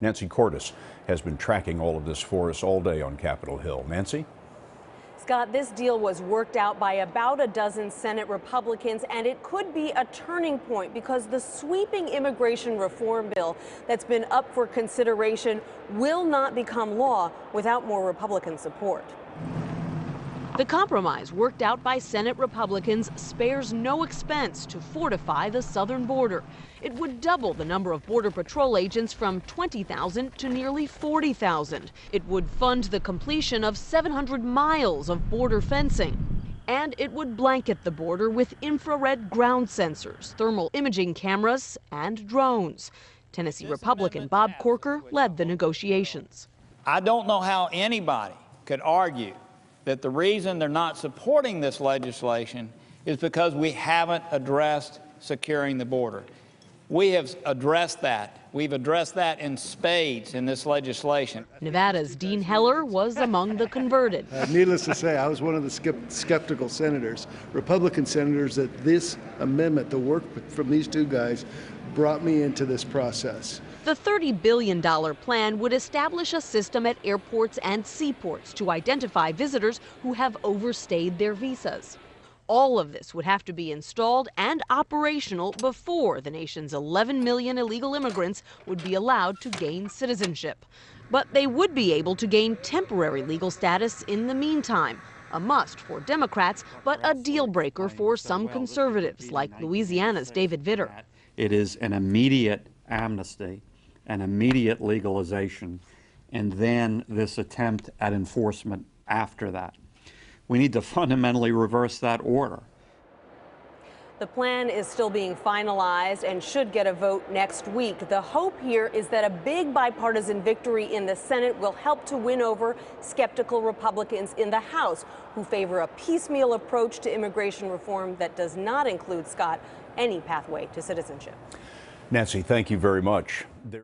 Nancy Cordes has been tracking all of this for us all day on Capitol Hill. Nancy? Scott, this deal was worked out by about a dozen Senate Republicans, and it could be a turning point because the sweeping immigration reform bill that's been up for consideration will not become law without more Republican support. The compromise worked out by Senate Republicans spares no expense to fortify the southern border. It would double the number of Border Patrol agents from 20,000 to nearly 40,000. It would fund the completion of 700 miles of border fencing. And it would blanket the border with infrared ground sensors, thermal imaging cameras, and drones. Tennessee Republican Bob Corker led the negotiations. I don't know how anybody could argue that the reason they're not supporting this legislation is because we haven't addressed securing the border. We have addressed that. We've addressed that in spades in this legislation. Nevada's Dean Heller was among the converted. Needless to say, I was one of the skeptical senators, Republican senators, that this amendment, the work from these two guys, brought me into this process. The $30 billion plan would establish a system at airports and seaports to identify visitors who have overstayed their visas. All of this would have to be installed and operational before the nation's 11 million illegal immigrants would be allowed to gain citizenship. But they would be able to gain temporary legal status in the meantime. A must for Democrats, but a deal breaker for some conservatives, like Louisiana's David Vitter. It is an immediate amnesty, an immediate legalization, and then this attempt at enforcement after that. We need to fundamentally reverse that order. The plan is still being finalized and should get a vote next week. The hope here is that a big bipartisan victory in the Senate will help to win over skeptical Republicans in the House who favor a piecemeal approach to immigration reform that does not include, Scott, any pathway to citizenship. Nancy, thank you very much.